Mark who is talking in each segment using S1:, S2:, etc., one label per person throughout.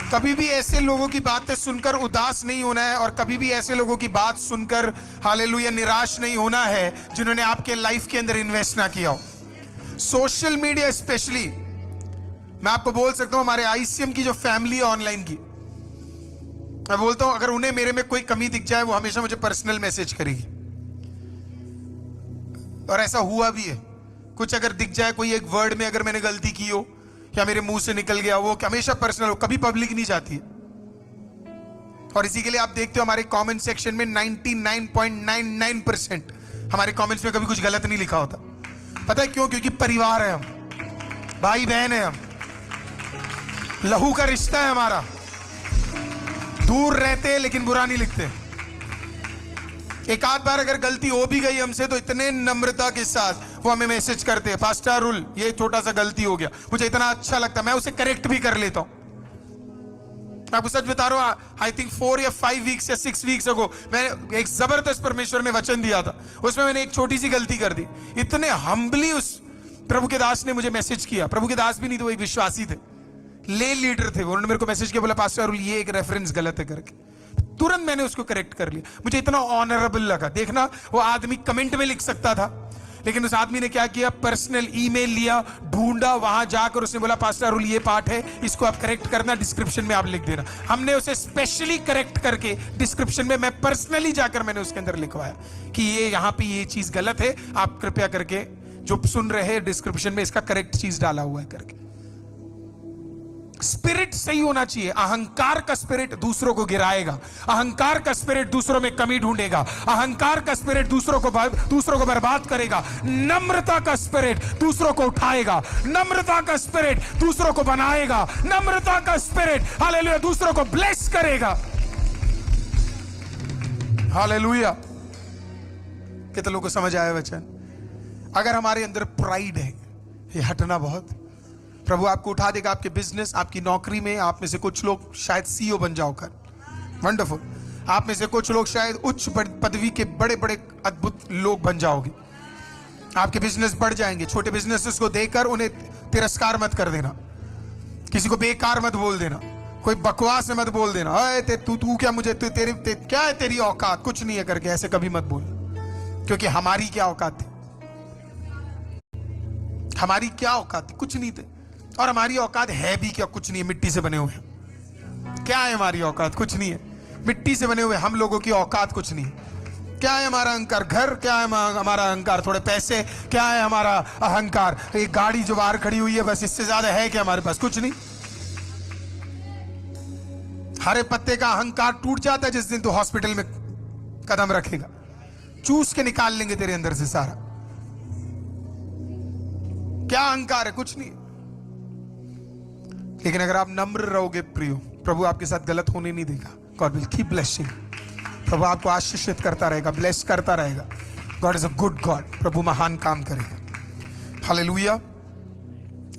S1: कभी भी ऐसे लोगों की बातें सुनकर उदास नहीं होना है, और कभी भी ऐसे लोगों की बात सुनकर हालेलुया निराश नहीं होना है जिन्होंने आपके लाइफ के अंदर इन्वेस्ट ना किया हो। सोशल मीडिया स्पेशली, मैं आपको बोल सकता हूं, हमारे आईसीएम की जो फैमिली है ऑनलाइन की, मैं बोलता हूं अगर उन्हें मेरे में कोई कमी दिख जाए वो हमेशा मुझे पर्सनल मैसेज करेगी, और ऐसा हुआ भी है। कुछ अगर दिख जाए, कोई एक वर्ड में अगर मैंने गलती की हो या मेरे मुंह से निकल गया, वो हमेशा पर्सनल हो, कभी पब्लिक नहीं जाती है। और इसी के लिए आप देखते हो हमारे कमेंट सेक्शन में 99.99% हमारे कमेंट्स में कभी कुछ गलत नहीं लिखा होता। पता है क्यों? क्योंकि परिवार है, हम भाई बहन है, हम लहू का रिश्ता है हमारा। दूर रहते हैं लेकिन बुरा नहीं लिखते। एक आध बार अगर गलती हो भी गई हमसे तो इतने नम्रता के साथ वो हमें मैसेज करते हैं, पास्टर अरुल ये छोटा सा गलती हो गया, मुझे इतना अच्छा लगता है, मैं उसे करेक्ट भी कर लेता हूं। मैं आपको सच बता रहा हूं, आई थिंक 4 या 5 वीक्स या 6 वीक्स अगो मैंने एक जबरदस्त परमेश्वर ने वचन दिया था, उसमें मैंने एक छोटी सी गलती कर दी। इतने हम्बली उस प्रभु के दास ने मुझे मैसेज किया, प्रभु के दास भी नहीं थे, वो एक विश्वासी थे, ले लीडर थे, उन्होंने मेरे को मैसेज किया, बोला पास्टर अरुल ये एक रेफरेंस गलत है करके। तुरंत मैंने उसको करेक्ट कर लिया, मुझे इतना ऑनरेबल लगा। देखना, वो आदमी कमेंट में लिख सकता था, लेकिन उस आदमी ने क्या किया, पर्सनल ईमेल लिया, ढूंढा, वहां जाकर उसने बोला पास्टर अरुल ये पार्ट है, इसको आप करेक्ट करना, डिस्क्रिप्शन में आप लिख देना। हमने उसे स्पेशली करेक्ट करके डिस्क्रिप्शन में मैं पर्सनली जाकर मैंने उसके अंदर लिखवाया कि ये यहां पे ये चीज गलत है, आप कृपया करके जो सुन रहे हैं डिस्क्रिप्शन में इसका करेक्ट चीज डाला हुआ है करके। स्पिरिट सही होना चाहिए। अहंकार का स्पिरिट दूसरों को गिराएगा, अहंकार का स्पिरिट दूसरों में कमी ढूंढेगा, अहंकार का स्पिरिट दूसरों को बर्बाद करेगा। नम्रता का स्पिरिट दूसरों को उठाएगा, नम्रता का स्पिरिट दूसरों को बनाएगा, नम्रता का स्पिरिट हालेलुया दूसरों को ब्लेस करेगा। हालेलुया। कितने लोगों को समझ आया वचन? अगर हमारे अंदर प्राइड है, ये हटना बहुत, प्रभु आपको उठा देगा। आपके बिजनेस, आपकी नौकरी में आप में से कुछ लोग शायद सीईओ बन जाओगे, वंडरफुल। आप में से कुछ लोग शायद उच्च पदवी के बड़े बड़े अद्भुत लोग बन जाओगे, आपके बिजनेस बढ़ जाएंगे। छोटे बिजनेसेस को देखकर उन्हें तिरस्कार मत कर देना, किसी को बेकार मत बोल देना, कोई बकवास मत बोल देना, अरे तू क्या, मुझे क्या है तेरी औकात, कुछ नहीं है करके ऐसे कभी मत बोल। क्योंकि हमारी क्या औकात थी, हमारी क्या औकात थी, कुछ नहीं थे। और हमारी औकात है भी क्या, कुछ नहीं है, मिट्टी से बने हुए हैं। क्या है हमारी औकात? कुछ नहीं है, मिट्टी से बने हुए हम लोगों की औकात कुछ नहीं है। क्या है हमारा अहंकार? घर। क्या है हमारा अहंकार? थोड़े पैसे। क्या है हमारा अहंकार? एक गाड़ी जो बाहर खड़ी हुई है, बस, इससे ज्यादा है क्या हमारे पास? कुछ नहीं। हरे पत्ते का अहंकार टूट जाता है जिस दिन तू हॉस्पिटल में कदम रखेगा, चूस के निकाल लेंगे तेरे अंदर से सारा। क्या अहंकार है? कुछ नहीं। लेकिन अगर आप नम्र रहोगे प्रियो, प्रभु आपके साथ गलत होने नहीं देगा। God will keep blessing. प्रभु आपको आशीषित करता रहेगा, ब्लेस करता रहेगा। God is a good God. प्रभु महान काम करेगा। हालेलुया।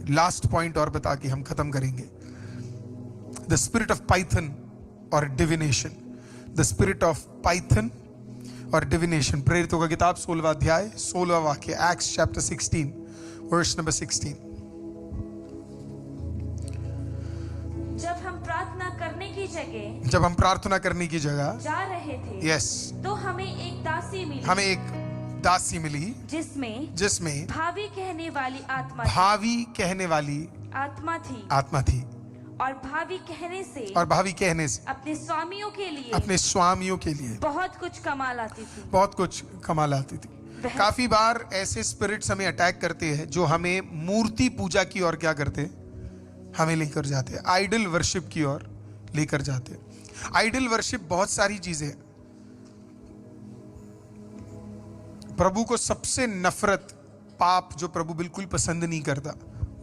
S1: लास्ट पॉइंट और बता के हम खत्म करेंगे। द स्पिरिट ऑफ पाइथन और divination. The spirit of Python और डिविनेशन। प्रेरितों का किताब 16वां अध्याय 16वां वाक्य, एक्ट्स चैप्टर 16 वर्स नंबर 16।
S2: जब हम प्रार्थना करने की जगह
S1: जा रहे थे, यस,
S2: तो हमें एक दासी मिली
S1: जिसमें
S2: भावी कहने वाली आत्मा थी और भावी कहने से अपने स्वामियों के लिए बहुत कुछ कमा लाती थी।
S1: काफी बार ऐसे स्पिरिट्स हमें अटैक करते हैं जो हमें मूर्ति पूजा की ओर क्या करते हैं, हमें लेकर जाते हैं, आइडल वर्शिप की ओर लेकर जाते हैं। आइडल वर्शिप बहुत सारी चीजें। प्रभु को सबसे नफरत, पाप जो प्रभु बिल्कुल पसंद नहीं करता,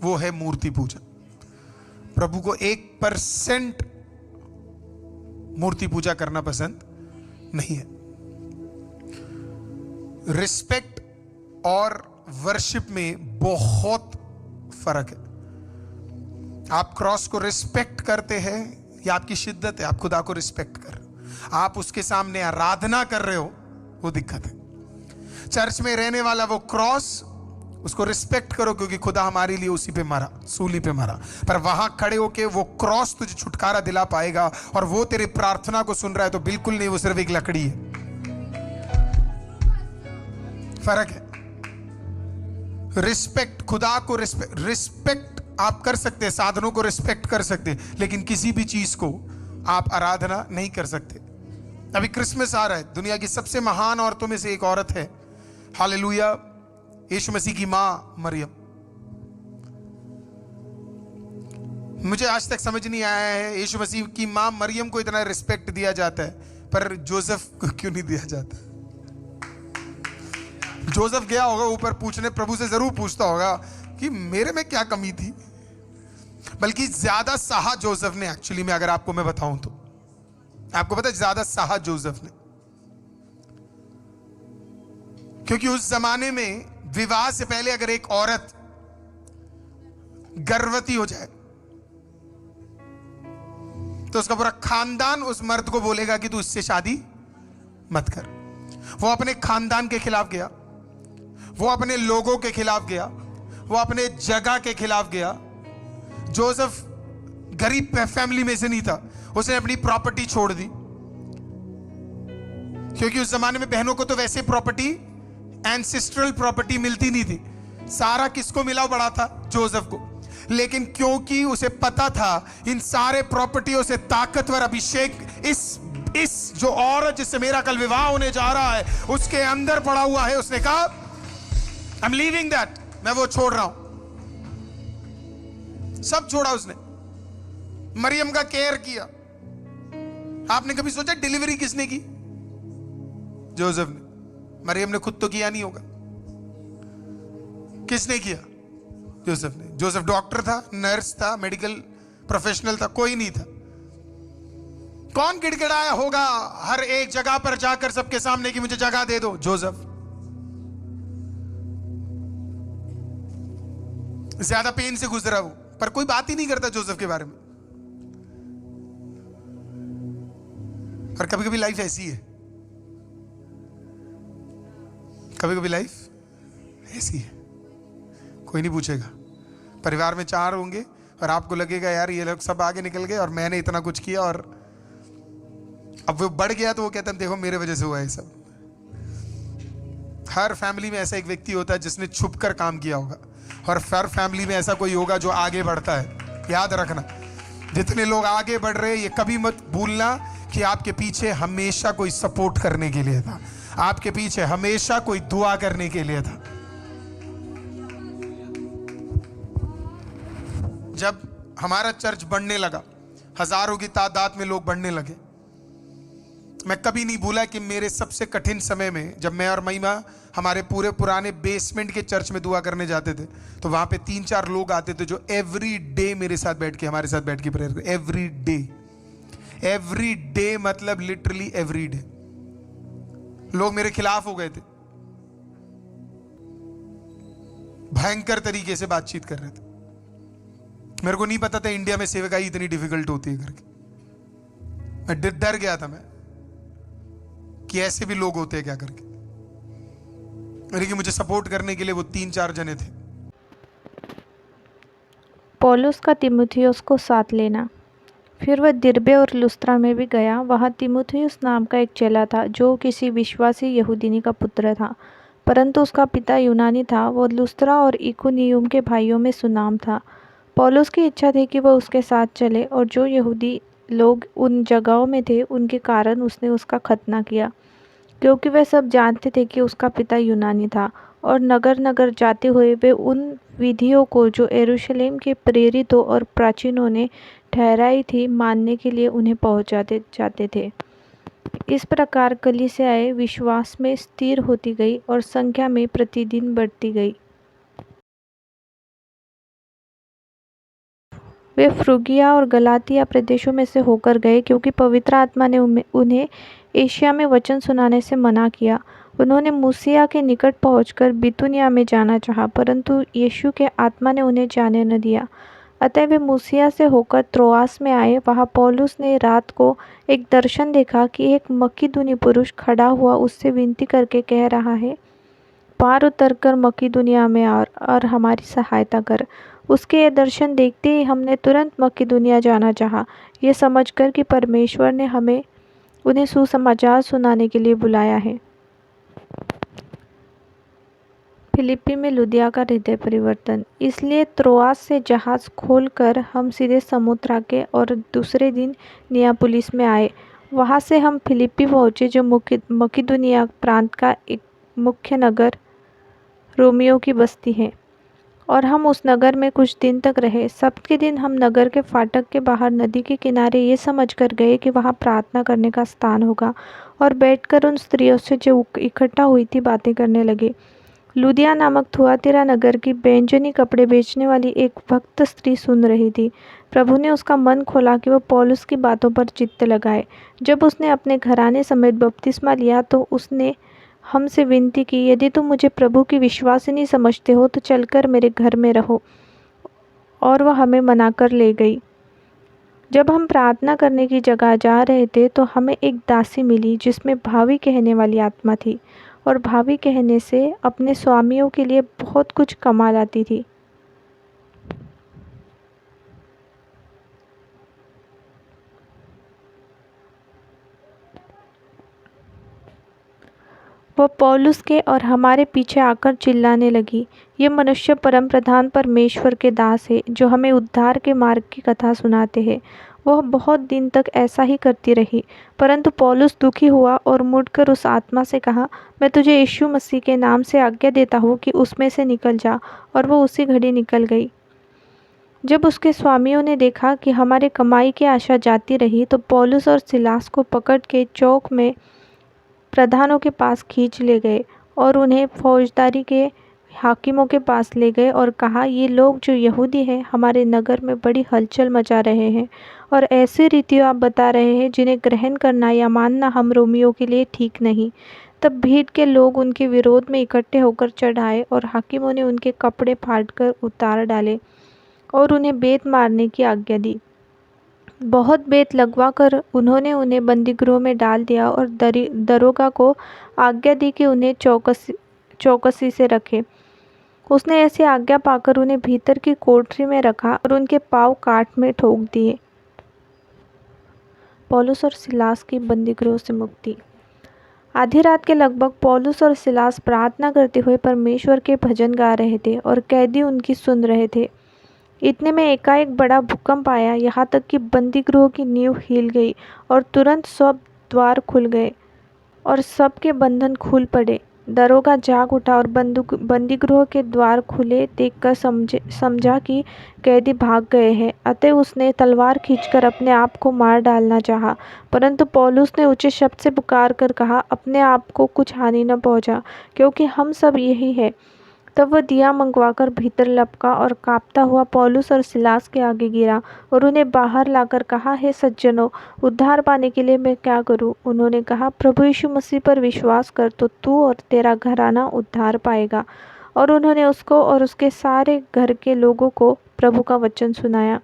S1: वो है मूर्ति पूजा। प्रभु को 1% मूर्ति पूजा करना पसंद नहीं है। रिस्पेक्ट और वर्शिप में बहुत फर्क है। आप क्रॉस को रिस्पेक्ट करते हैं, या आपकी शिद्दत है, आप खुदा को रिस्पेक्ट कर रहे हो। आप उसके सामने आराधना कर रहे हो, वो दिक्कत है। चर्च में रहने वाला वो क्रॉस उसको रिस्पेक्ट करो, क्योंकि खुदा हमारे लिए उसी पे मरा, सूली पे मरा। पर वहां खड़े होके वो क्रॉस तुझे छुटकारा दिला पाएगा, और वो तेरी प्रार्थना को सुन रहा है तो बिल्कुल नहीं, वो सिर्फ एक लकड़ी है। फर्क है। रिस्पेक्ट, खुदा को रिस्पेक्ट आप कर सकते हैं, साधनों को रिस्पेक्ट कर सकते हैं, लेकिन किसी भी चीज को आप आराधना नहीं कर सकते। अभी क्रिसमस आ रहा है, दुनिया की सबसे महान औरतों में से एक औरत है, हालेलुया, यीशु मसीह की मां मरियम। मुझे आज तक समझ नहीं आया है यीशु मसीह की मां मरियम को इतना रिस्पेक्ट दिया जाता है, पर जोसेफ को क्यों नहीं दिया जाता। जोसेफ गया होगा ऊपर पूछने, प्रभु से जरूर पूछता होगा कि मेरे में क्या कमी थी। बल्कि ज्यादा सहा जोसेफ ने, एक्चुअली में अगर आपको मैं बताऊं तो आपको पता है ज्यादा सहा जोसेफ ने, क्योंकि उस जमाने में विवाह से पहले अगर एक औरत गर्भवती हो जाए तो उसका पूरा खानदान उस मर्द को बोलेगा कि तू इससे शादी मत कर। वो अपने खानदान के खिलाफ गया, वो अपने लोगों के खिलाफ गया, वो अपने जगह के खिलाफ गया। जोसेफ गरीब फैमिली में से नहीं था, उसने अपनी प्रॉपर्टी छोड़ दी, क्योंकि उस जमाने में बहनों को तो वैसे प्रॉपर्टी, एंसेस्ट्रल प्रॉपर्टी मिलती नहीं थी। सारा किसको मिला बड़ा था? जोसेफ को। लेकिन क्योंकि उसे पता था इन सारे प्रॉपर्टियों से ताकतवर अभिषेक इस जो औरत जिससे मेरा कल विवाह होने जा रहा है उसके अंदर पड़ा हुआ है, उसने कहा आई एम लीविंग दैट, मैं वो छोड़ रहा हूं। सब छोड़ा उसने, मरियम का केयर किया। आपने कभी सोचा डिलीवरी किसने की? जोसेफ ने। मरियम ने खुद तो किया नहीं होगा, किसने किया? जोसेफ ने। जोसेफ डॉक्टर था, नर्स था, मेडिकल प्रोफेशनल था, कोई नहीं था। कौन गिड़गिड़ाया होगा हर एक जगह पर जाकर सबके सामने कि मुझे जगह दे दो? जोसेफ। ज्यादा पेन से गुजरा वो, पर कोई बात ही नहीं करता जोसेफ के बारे में। और कभी कभी लाइफ ऐसी है, कभी कभी लाइफ ऐसी है, कोई नहीं पूछेगा। परिवार में 4 होंगे और आपको लगेगा यार ये लोग सब आगे निकल गए और मैंने इतना कुछ किया, और अब वो बढ़ गया तो वो कहते हैं देखो मेरे वजह से हुआ है सब। हर फैमिली में ऐसा एक व्यक्ति होता है जिसने छुप कर काम किया होगा, और हर फैमिली में ऐसा कोई होगा जो आगे बढ़ता है। याद रखना, जितने लोग आगे बढ़ रहे हैं ये कभी मत भूलना कि आपके पीछे हमेशा कोई सपोर्ट करने के लिए था, आपके पीछे हमेशा कोई दुआ करने के लिए था। जब हमारा चर्च बढ़ने लगा, हजारों की तादाद में लोग बढ़ने लगे, मैं कभी नहीं भूला कि मेरे सबसे कठिन समय में जब मैं और महिमा हमारे पूरे पुराने बेसमेंट के चर्च में दुआ करने जाते थे, तो वहां पे 3-4 लोग आते थे जो एवरी डे मेरे साथ बैठ के, हमारे साथ बैठ के प्रेयर करते। एवरी डे मतलब लिटरली एवरी डे। लोग मेरे खिलाफ हो गए थे, भयंकर तरीके से बातचीत कर रहे थे। मेरे को नहीं पता था इंडिया में सेवकाई इतनी डिफिकल्ट होती है करके। मैं डर गया था मैं कि ऐसे भी लोग होते हैं क्या करके। लेकिन मुझे सपोर्ट करने के लिए वो 3-4 जने थे।
S2: पौलुस का तीमुथियुस को साथ लेना। फिर वह दिरबे और लुस्त्रा में भी गया। वहाँ तीमुथियुस नाम का एक चेला था जो किसी विश्वासी यहूदिनी का पुत्र था, परंतु उसका पिता यूनानी था। वह लुस्त्रा और इकुनियुम के भाइयों में सुनाम था। पौलुस की इच्छा थी कि वह उसके साथ चले, और जो यहूदी लोग उन जगहों में थे उनके कारण उसने उसका खतना किया, क्योंकि वे सब जानते थे कि उसका पिता यूनानी था। और नगर नगर जाते हुए वे उन विधियों को जो यरूशलेम के प्रेरितों और प्राचीनों ने ठहराई थी मानने के लिए उन्हें पहुंचाते जाते थे। इस प्रकार कलीसियाएं विश्वास में स्थिर होती गई और संख्या में प्रतिदिन बढ़ती गई। वे फ्रूगिया और गलातिया प्रदेशों में से होकर गए, क्योंकि पवित्र आत्मा ने उन्हें एशिया में वचन सुनाने से मना किया। उन्होंने मूसिया के निकट पहुंचकर बितूनिया में जाना चाहा, परंतु यीशु के आत्मा ने उन्हें जाने न दिया। अतः वे मूसिया से होकर त्रोआस में आए। वहाँ पौलुस ने रात को एक दर्शन देखा कि एक मकिदुनी पुरुष खड़ा हुआ उससे विनती करके कह रहा है, पार उतरकर मकिदुनिया में और हमारी सहायता कर। उसके ये दर्शन देखते ही हमने तुरंत मकिदुनिया जाना चाहा, ये समझकर कि परमेश्वर ने हमें उन्हें सुसमाचार सुनाने के लिए बुलाया है। फिलिप्पी में लुदिया का हृदय परिवर्तन। इसलिए त्रोआस से जहाज़ खोलकर हम सीधे समुद्र आके और दूसरे दिन नियापुलिस में आए। वहाँ से हम फिलिप्पी पहुँचे, जो मकिदुनिया प्रांत का एक मुख्य नगर रोमियो की बस्ती है, और हम उस नगर में कुछ दिन तक रहे। सब्त के दिन हम नगर के फाटक के बाहर नदी के किनारे ये समझकर गए कि वहाँ प्रार्थना करने का स्थान होगा, और बैठकर उन स्त्रियों से जो इकट्ठा हुई थी बातें करने लगे। लुदिया नामक थुआतीरा नगर की बैंजनी कपड़े बेचने वाली एक भक्त स्त्री सुन रही थी। प्रभु ने उसका मन खोला कि वह पौलुस की बातों पर चित्त लगाए। जब उसने अपने घराने समेत बपतिस्मा लिया तो उसने हमसे विनती की, यदि तुम मुझे प्रभु की विश्वासिनी समझते हो तो चलकर मेरे घर में रहो, और वह हमें मनाकर ले गई। जब हम प्रार्थना करने की जगह जा रहे थे तो हमें एक दासी मिली जिसमें भावी कहने वाली आत्मा थी, और भावी कहने से अपने स्वामियों के लिए बहुत कुछ कमा लाती थी। वह पौलुस के और हमारे पीछे आकर चिल्लाने लगी, ये मनुष्य परम प्रधान परमेश्वर के दास है, जो हमें उद्धार के मार्ग की कथा सुनाते हैं। वह बहुत दिन तक ऐसा ही करती रही, परंतु पौलुस दुखी हुआ और मुड़कर उस आत्मा से कहा, मैं तुझे यीशु मसीह के नाम से आज्ञा देता हूँ कि उसमें से निकल जा। और वह उसी घड़ी निकल गई। जब उसके स्वामियों ने देखा कि हमारे कमाई की आशा जाती रही, तो पौलुस और सिलास को पकड़ के चौक में प्रधानों के पास खींच ले गए और उन्हें फौजदारी के हाकिमों के पास ले गए और कहा, ये लोग जो यहूदी हैं हमारे नगर में बड़ी हलचल मचा रहे हैं और ऐसी रीतियाँ आप बता रहे हैं जिन्हें ग्रहण करना या मानना हम रोमियों के लिए ठीक नहीं। तब भीड़ के लोग उनके विरोध में इकट्ठे होकर चढ़ आए और हाकिमों ने उनके कपड़े फाड़कर उतार डाले और उन्हें बेत मारने की आज्ञा दी। बहुत बेत लगवा कर उन्होंने उन्हें बंदीगृह में डाल दिया और दरोगा को आज्ञा दी कि उन्हें चौकसी से रखे। उसने ऐसी आज्ञा पाकर उन्हें भीतर की कोठरी में रखा और उनके पाँव काठ में ठोक दिए। पौलुस और सिलास की बंदीगृह से मुक्ति। आधी रात के लगभग पौलुस और सिलास प्रार्थना करते हुए परमेश्वर के भजन गा रहे थे और कैदी उनकी सुन रहे थे। इतने में एकाएक बड़ा भूकंप आया, यहाँ तक कि बंदीगृह की नींव हिल गई और तुरंत सब द्वार खुल गए और सबके बंधन खुल पड़े। दरोगा जाग उठा और बंदीगृह के द्वार खुले देखकर समझा कि कैदी भाग गए हैं। अतः उसने तलवार खींचकर अपने आप को मार डालना चाहा, परंतु पौलुस ने ऊंचे शब्द से पुकार कर कहा, अपने आप को कुछ हानि न पहुंचा, क्योंकि हम सब यही है। तब वह दिया मंगवाकर भीतर लपका और कांपता हुआ पौलुस और सिलास के आगे गिरा और उन्हें बाहर लाकर कहा, हे सज्जनों, उद्धार पाने के लिए मैं क्या करूं? उन्होंने कहा, प्रभु यीशु मसीह पर विश्वास कर तो तू और तेरा घराना उद्धार पाएगा। और उन्होंने उसको और उसके सारे घर के लोगों को प्रभु का वचन सुनाया।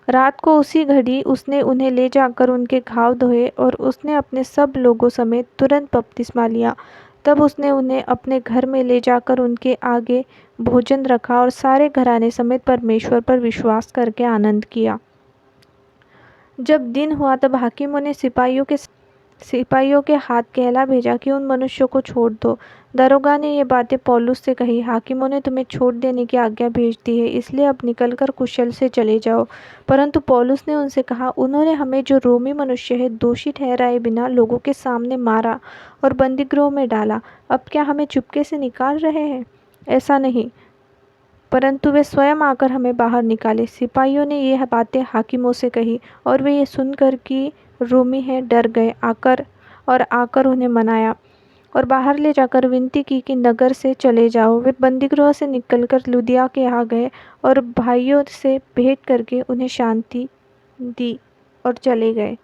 S2: रात को उसी घड़ी उसने उन्हें ले जाकर उनके घाव धोए और उसने अपने सब लोगों समेत तुरंत बपतिस्मा लिया। तब उसने उन्हें अपने घर में ले जाकर उनके आगे भोजन रखा और सारे घराने समेत परमेश्वर पर विश्वास करके आनंद किया। जब दिन हुआ तब हाकिमों ने सिपाहियों के हाथ कहला भेजा कि उन मनुष्यों को छोड़ दो। दरोगा ने ये बातें पौलुस से कही, हाकिमों ने तुम्हें छोड़ देने की आज्ञा भेज दी है, इसलिए अब निकलकर कुशल से चले जाओ। परंतु पौलुस ने उनसे कहा, उन्होंने हमें जो रोमी मनुष्य है दोषी ठहराए बिना लोगों के सामने मारा और बंदीगृह में डाला। अब क्या हमें चुपके से निकाल रहे हैं? ऐसा नहीं, परंतु वे स्वयं आकर हमें बाहर निकाले। सिपाहियों ने यह बातें हाकिमों से कही और वे ये सुनकर कि रोमी हैं डर गए आकर उन्हें मनाया और बाहर ले जाकर विनती की कि नगर से चले जाओ। वे बंदीगृह से निकलकर लुदिया के यहाँ गए और भाइयों से भेंट करके उन्हें शांति दी और चले गए।